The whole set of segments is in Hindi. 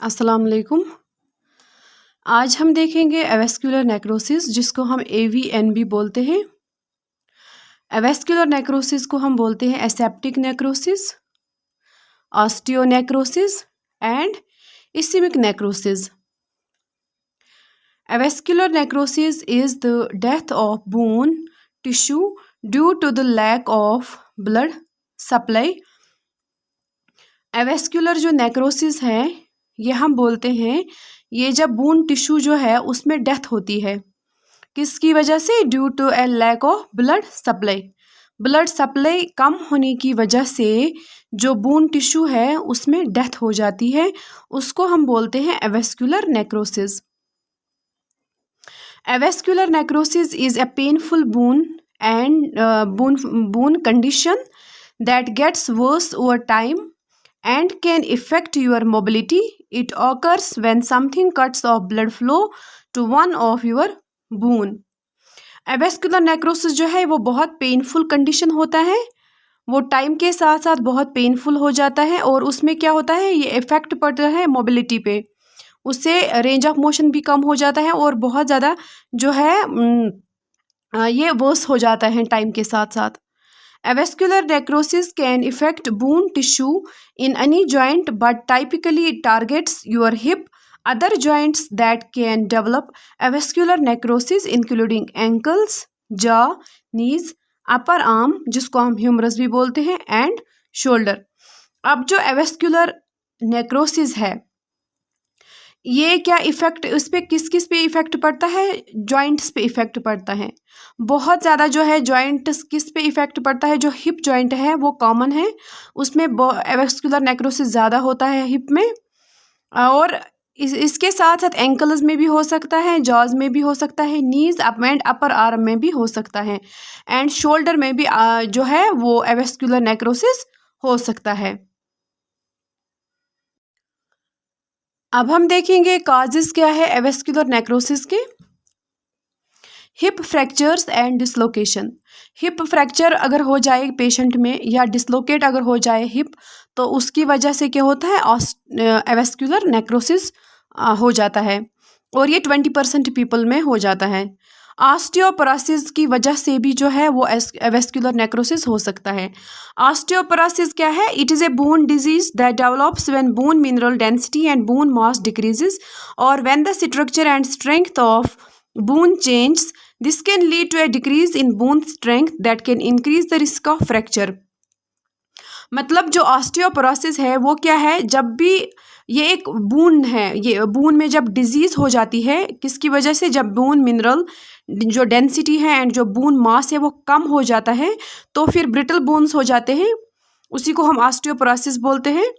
अस्सलाम वालेकुम। आज हम देखेंगे एवेस्क्युलर नेक्रोसिस, जिसको हम AVN भी बोलते हैं। एवेस्क्युलर नेक्रोसिस को हम बोलते हैं aseptic necrosis, osteonecrosis and ischaemic necrosis. Avascular necrosis is the death of bone tissue due to the lack of blood supply. Avascular जो नेक्रोसिस है ये हम बोलते हैं ये जब बोन टिश्यू जो है उसमें डेथ होती है, किसकी वजह से? Due to a lack of blood supply. Blood supply कम होने की वजह से जो बोन टिश्यू है उसमें डेथ हो जाती है, उसको हम बोलते हैं avascular necrosis. Avascular necrosis is a painful bone and bone condition that gets worse over time and can affect your mobility. It occurs when something cuts off blood flow to one of your bone. Avascular necrosis जो है वो बहुत पेनफुल कंडीशन होता है, वो टाइम के साथ साथ बहुत पेनफुल हो जाता है और उसमें क्या होता है ये इफ़ेक्ट पड़ता है मोबिलिटी पे, उससे रेंज ऑफ मोशन भी कम हो जाता है और बहुत ज़्यादा जो है ये वर्स हो जाता है टाइम के साथ साथ। Avascular necrosis can affect bone tissue in any joint but typically targets your hip. Other joints that can develop avascular necrosis including ankles, jaw, knees, upper arm जिसको हम ह्यूमरस भी बोलते हैं and shoulder। अब जो avascular necrosis है ये क्या इफ़ेक्ट उस पर किस किस पे इफ़ेक्ट पड़ता है? जॉइंट्स पे इफ़ेक्ट पड़ता है बहुत ज़्यादा। जो है जॉइंट्स किस पे इफ़ेक्ट पड़ता है? जो हिप जॉइंट है वो कॉमन है, उसमें एवेस्कुलर नेक्रोसिस ज़्यादा होता है हिप में, और इसके साथ साथ एंकल्स में भी हो सकता है, जॉज में भी हो सकता है, नीज अप एंड अपर आर्म में भी हो सकता है, एंड शोल्डर में भी जो है वो एवेस्कुलर नेक्रोसिस हो सकता है। अब हम देखेंगे काजेस क्या है एवेस्कुलर नेक्रोसिस के। Hip fractures and dislocation. Hip fracture अगर हो जाए पेशेंट में या डिसलोकेट अगर हो जाए हिप, तो उसकी वजह से क्या होता है एवेस्कुलर नेक्रोसिस हो जाता है, और ये 20% पीपल में हो जाता है। ऑस्टियोपोरोसिस की वजह से भी जो है वो एवेस्कुलर नेक्रोसिस हो सकता है। ऑस्टियोपोरोसिस क्या है? It is a bone disease that develops when bone mineral density and bone mass decreases और when the structure and strength of bone changes. This can lead to a decrease in bone strength that can increase the risk of fracture. मतलब जो ऑस्टियोपोरोसिस है वो क्या है? जब भी ये एक बून है, ये बून में जब डिजीज़ हो जाती है किसकी वजह से? जब बोन मिनरल जो डेंसिटी है एंड जो बोन मास है वो कम हो जाता है, तो फिर ब्रिटल बोन्स हो जाते हैं, उसी को हम ऑस्टियोपोरोसिस बोलते हैं।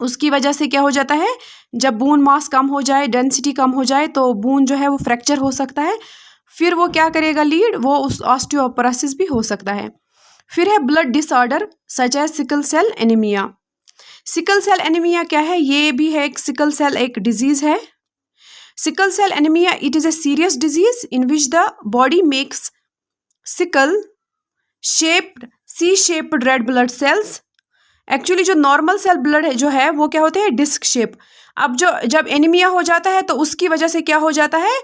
उसकी वजह से क्या हो जाता है? जब बोन मास कम हो जाए, डेंसिटी कम हो जाए, तो बोन जो है वो फ्रैक्चर हो सकता है, फिर वो क्या करेगा लीड, वो उस ऑस्टियोपोरोसिस भी हो सकता है। फिर है blood disorder such as sickle cell anaemia. Sickle cell anaemia क्या है? ये भी है एक सिकल सेल एक डिजीज है। Sickle cell anaemia it is a serious disease in which the body makes sickle shaped C shaped red blood cells. Actually जो नॉर्मल सेल ब्लड है जो है वो क्या होते हैं? Disc shape. अब जो जब एनीमिया हो जाता है तो उसकी वजह से क्या हो जाता है?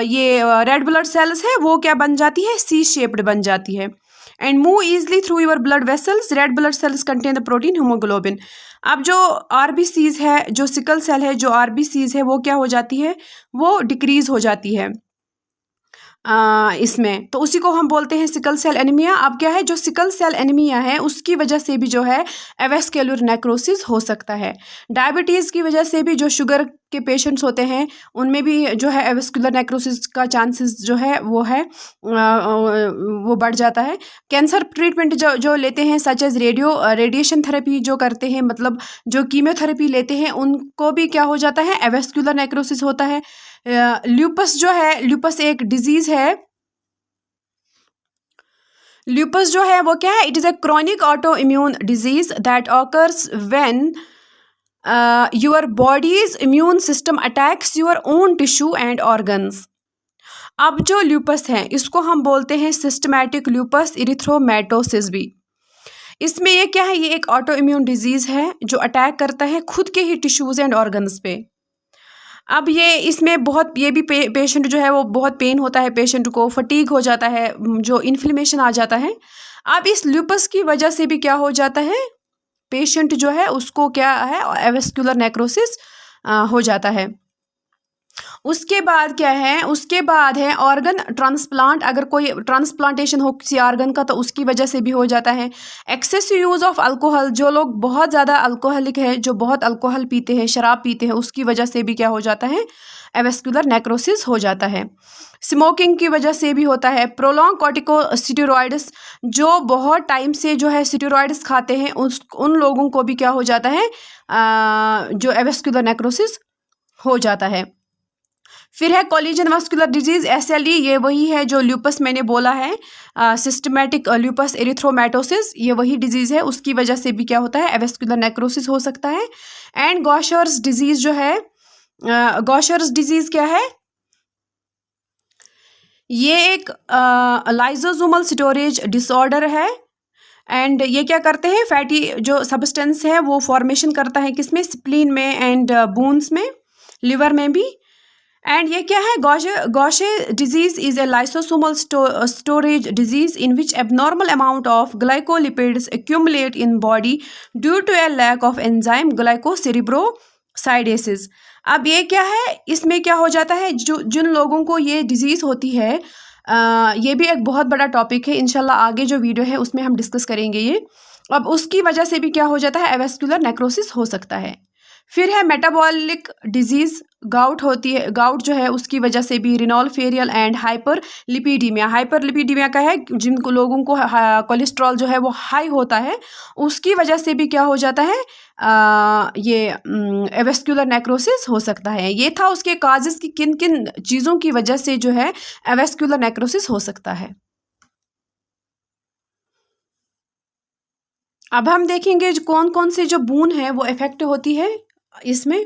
ये रेड ब्लड सेल्स है वो क्या बन जाती है? सी शेप्ड बन जाती है and move easily through your blood vessels. Red blood sales contain the protein haemoglobin. अब जो आरबीसीज है, जो सिकल सेल है, जो आरबीसीज है वो क्या हो जाती है? वो डिक्रीज हो जाती है इसमें, तो उसी को हम बोलते हैं सिकल सेल एनीमिया। अब क्या है? जो सिकल सेल एनीमिया है उसकी वजह से भी जो है एवेस्कुलर नेक्रोसिस हो सकता है। डायबिटीज़ की वजह से भी जो शुगर के पेशेंट्स होते हैं उनमें भी जो है एवेस्कुलर नेक्रोसिस का चांसेस जो है वो बढ़ जाता है। कैंसर ट्रीटमेंट जो लेते हैं सच एज रेडिएशन थेरेपी जो करते हैं, मतलब जो कीमोथेरेपी लेते हैं, उनको भी क्या हो जाता है? एवेस्कुलर नेक्रोसिस होता है। ल्यूपस जो है, ल्यूपस एक डिजीज है। ल्यूपस जो है वो क्या है? It is a chronic auto immune disease that occurs when your bodies immune system attacks your own tissue and organs. अब जो ल्यूपस है इसको हम बोलते हैं सिस्टमैटिक ल्यूपस इरिथ्रोमेटोसिस भी। इसमें ये क्या है, ये एक ऑटो इम्यून डिजीज़ है जो अटैक करता है खुद के ही टिश्यूज़ एंड ऑर्गन्स पे। अब ये इसमें बहुत ये भी पेशेंट जो है वो बहुत पेन होता है, पेशेंट को फटीग हो जाता है, जो इन्फ्लेमेशन आ जाता है। अब इस लूपस की वजह से भी क्या हो जाता है, पेशेंट जो है उसको क्या है, एवेस्कुलर नेक्रोसिस हो जाता है। उसके बाद क्या है, उसके बाद है ऑर्गन ट्रांसप्लांट। अगर कोई ट्रांसप्लांटेशन हो किसी ऑर्गन का तो उसकी वजह से भी हो जाता है। एक्सेसिव यूज़ ऑफ अल्कोहल, जो लोग बहुत ज़्यादा अल्कोहलिक है, जो बहुत अल्कोहल पीते हैं, शराब पीते हैं, उसकी वजह से भी क्या हो जाता है, एवेस्कुलर नेक्रोसिस हो जाता है। स्मोकिंग की वजह से भी होता है। प्रोलॉन्ग कॉर्टिकोस्टेरॉइड्स, जो बहुत टाइम से जो है स्टेरॉइड्स खाते हैं, उन लोगों को भी क्या हो जाता है, जो एवेस्कुलर नेक्रोसिस हो जाता है। फिर है कोलिजन वास्कुलर डिजीज़, SLE, ये वही है जो ल्यूपस मैंने बोला है, सिस्टमैटिक ल्यूपस एरिथ्रोमेटोसिस, ये वही डिजीज़ है, उसकी वजह से भी क्या होता है, एवेस्कुलर नेक्रोसिस हो सकता है। एंड गॉशर्स डिजीज़ जो है, गॉशर्स डिजीज़ क्या है, ये एक लाइजोसोमल स्टोरेज डिसऑर्डर है। एंड ये क्या करते हैं, फैटी जो सब्सटेंस है वो फॉर्मेशन करता है किसमें, स्प्लीन में एंड बोन्स में, लिवर में भी। एंड ये क्या है, Gaucher disease is a lysosomal storage disease in which abnormal amount of glycolipids accumulate in body due to a lack of enzyme glucocerebrosidase. अब ये क्या है, इसमें क्या हो जाता है, जो जिन लोगों को ये डिजीज़ होती है, ये भी एक बहुत बड़ा टॉपिक है, इंशाल्लाह आगे जो वीडियो है उसमें हम डिस्कस करेंगे ये। अब उसकी वजह से भी क्या हो जाता है, एवेस्कुलर नेक्रोसिस हो सकता है। फिर है मेटाबॉलिक डिजीज़, गाउट होती है, गाउट जो है उसकी वजह से भी रिनॉल फेरियल एंड हाइपरलिपिडीमिया। हाइपरलिपिडीमिया का है, जिनको लोगों को कोलेस्ट्रॉल जो है वो हाई होता है, उसकी वजह से भी क्या हो जाता है, ये एवेस्कुलर नेक्रोसिस हो सकता है। ये था उसके काजेस की किन किन चीज़ों की वजह से जो है एवेस्कुलर नेक्रोसिस हो सकता है। अब हम देखेंगे कौन कौन से जो बून है वो इफेक्ट होती है इसमें।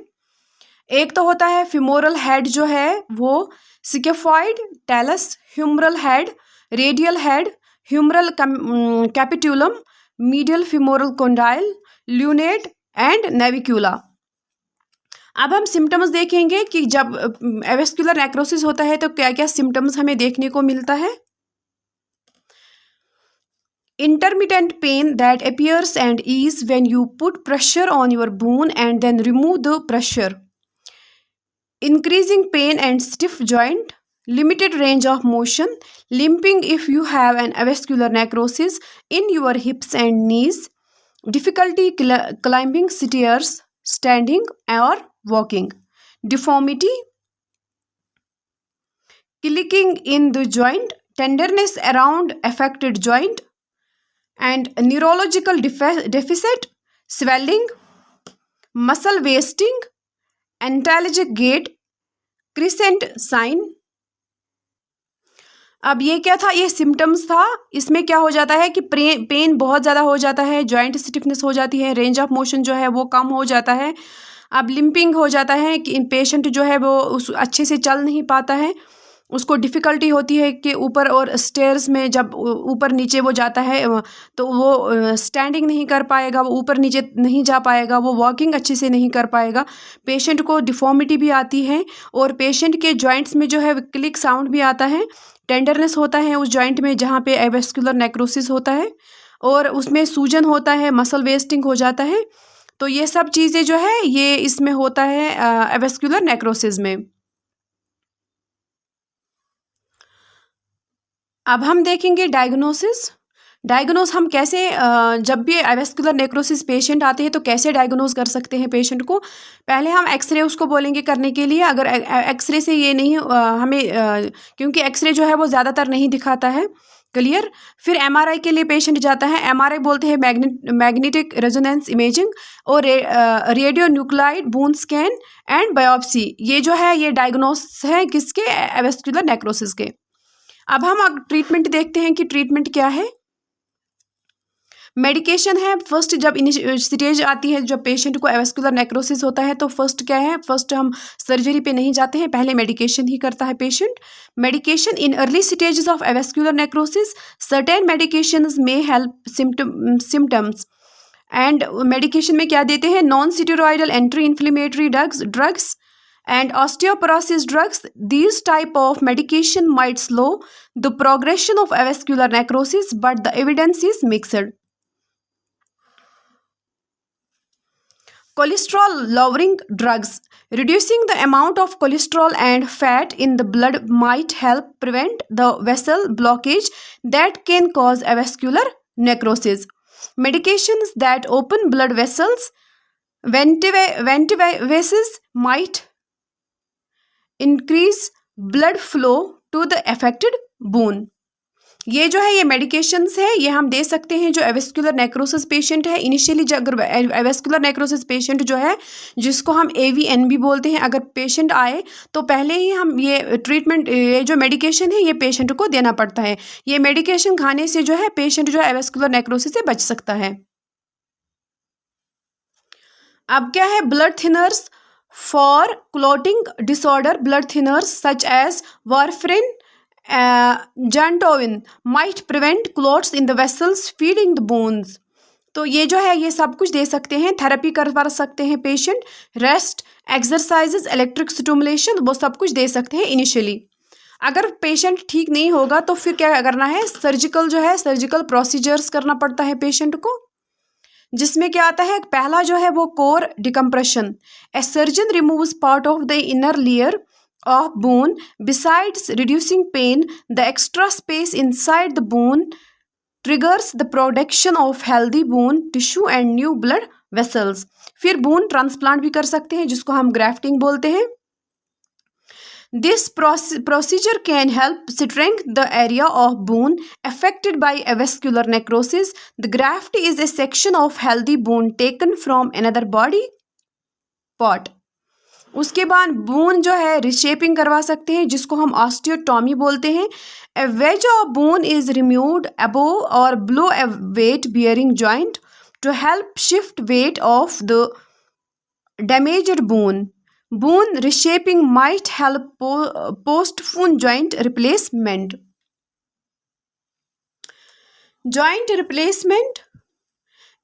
एक तो होता है फिमोरल हेड जो है वो, scaphoid, talus, humeral head, radial head, humeral capitulum, medial femoral condyle, lunate and navicular. अब हम सिम्टम्स देखेंगे कि जब एवेस्कुलर नेक्रोसिस होता है तो क्या क्या सिम्टम्स हमें देखने को मिलता है। Intermittent pain that appears and ease when you put pressure on your bone and then remove the pressure. Increasing pain and stiff joint, limited range of motion, limping if you have an avascular necrosis in your hips and knees, difficulty climbing stairs, standing or walking, deformity, clicking in the joint, tenderness around affected joint, and neurological deficit, swelling, muscle wasting, antalgic gait, crescent sign। अब ये क्या था, ये सिम्टम्स था। इसमें क्या हो जाता है कि पेन बहुत ज़्यादा हो जाता है, जॉइंट स्टिफनेस हो जाती है, रेंज ऑफ मोशन जो है वो कम हो जाता है। अब लिम्पिंग हो जाता है कि पेशेंट जो है वो उस अच्छे से चल नहीं पाता है, उसको डिफ़िकल्टी होती है कि ऊपर और स्टेयर्स में जब ऊपर नीचे वो जाता है तो वो स्टैंडिंग नहीं कर पाएगा, वो ऊपर नीचे नहीं जा पाएगा, वो वॉकिंग अच्छे से नहीं कर पाएगा। पेशेंट को डिफ़ॉर्मिटी भी आती है और पेशेंट के जॉइंट्स में जो है क्लिक साउंड भी आता है, टेंडरनेस होता है उस जॉइंट में जहाँ पे एवेस्कुलर नेक्रोसिस होता है, और उसमें सूजन होता है, मसल वेस्टिंग हो जाता है। तो ये सब चीज़ें जो है ये इसमें होता है एवेस्कुलर नेक्रोसिस में। अब हम देखेंगे डायग्नोस हम कैसे, जब भी एवेस्कुलर नेक्रोसिस पेशेंट आते हैं तो कैसे डायग्नोस कर सकते हैं पेशेंट को। पहले हम एक्सरे उसको बोलेंगे करने के लिए। अगर एक्सरे से ये नहीं हमें क्योंकि एक्सरे जो है वो ज़्यादातर नहीं दिखाता है क्लियर। फिर MRI के लिए पेशेंट जाता है, MRI बोलते हैं मैग्नेटिक रेजोनेंस इमेजिंग, और radio nuclide bone scan and biopsy. ये जो है ये डायग्नोस है किसके, एवेस्कुलर नेक्रोसिस के। अब हम ट्रीटमेंट देखते हैं कि ट्रीटमेंट क्या है। मेडिकेशन है, फर्स्ट जब स्टेज आती है, जब पेशेंट को एवेस्कुलर नेक्रोसिस होता है तो फर्स्ट क्या है, फर्स्ट हम सर्जरी पे नहीं जाते हैं, पहले मेडिकेशन ही करता है patient. Medication in early stages of avascular necrosis, certain medications में हेल्प सिम्टम्स एंड मेडिकेशन में क्या देते हैं, non steroidal anti inflammatory drugs and osteoporosis drugs. These type of medication might slow the progression of avascular necrosis, but the evidence is mixed. Cholesterol lowering drugs. Reducing the amount of cholesterol and fat in the blood might help prevent the vessel blockage that can cause avascular necrosis. Medications that open blood vessels, ventivases, might increase blood flow to the affected bone. ये जो है ये मेडिकेशंस है, ये हम दे सकते हैं जो एवेस्कुलर नेक्रोसिस पेशेंट है। इनिशियली अगर एवेस्कुलर नेक्रोसिस पेशेंट जो है, जिसको हम AVNB बोलते हैं, अगर पेशेंट आए तो पहले ही हम ये ट्रीटमेंट, ये जो मेडिकेशन है ये पेशेंट को देना पड़ता है। ये मेडिकेशन खाने से जो है पेशेंट जो है एवेस्कुलर नेक्रोसिस से बच सकता है। अब क्या है, blood thinners for clotting disorder. Blood thinners such as warfarin, Jantoin might prevent clots in the vessels feeding the bones. तो ये जो है ये सब कुछ दे सकते हैं, थेरेपी करवा सकते हैं patient, rest, exercises, electric stimulation, वो सब कुछ दे सकते हैं इनिशियली। अगर पेशेंट ठीक नहीं होगा तो फिर क्या करना है, सर्जिकल जो है सर्जिकल प्रोसीजर्स करना पड़ता है पेशेंट को, जिसमें क्या आता है, पहला जो है वो core decompression. A surgeon removes part of the inner layer of bone besides reducing pain, the extra space inside the bone triggers the production of healthy bone tissue and new blood vessels. फिर बोन ट्रांसप्लांट भी कर सकते हैं, जिसको हम ग्राफ्टिंग बोलते हैं। This procedure can help strengthen the area of bone affected by avascular necrosis. The graft is a section of healthy bone taken from another body part. उसके बाद बोन जो है रिशेपिंग करवा सकते हैं, जिसको हम ऑस्टियोटॉमी बोलते हैं। A wedge of bone is removed above or below a weight bearing joint to help shift weight of the damaged bone. Bone reshaping might help postpone joint replacement. Joint replacement.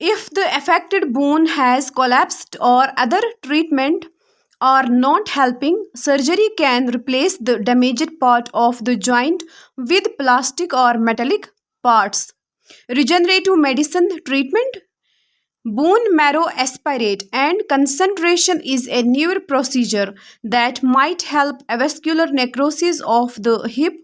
If the affected bone has collapsed or other treatment are not helping, surgery can replace the damaged part of the joint with plastic or metallic parts. Regenerative medicine treatment. Bone marrow aspirate and concentration is a newer procedure that might help avascular necrosis of the hip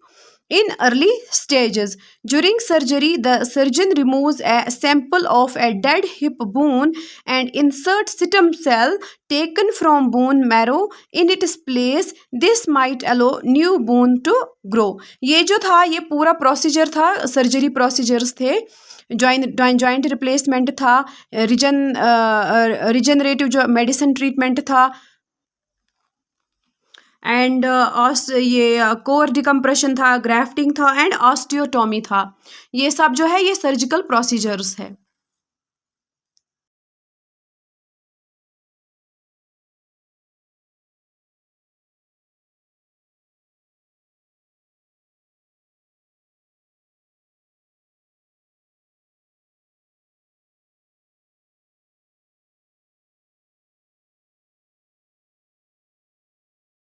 in early stages. During surgery, the surgeon removes a sample of a dead hip bone and inserts stem cell taken from bone marrow in its place. This might allow new bone to grow. ये जो था ये पूरा प्रोसीजर था, सर्जरी प्रोसीजर्स थे। जॉइंट रिप्लेसमेंट था, रिजनरेटिव जो मेडिसिन ट्रीटमेंट था, एंड ये कोर डिकम्प्रेशन था, ग्राफ्टिंग था एंड ऑस्टियोटॉमी था। ये सब जो है ये सर्जिकल प्रोसीजर्स है।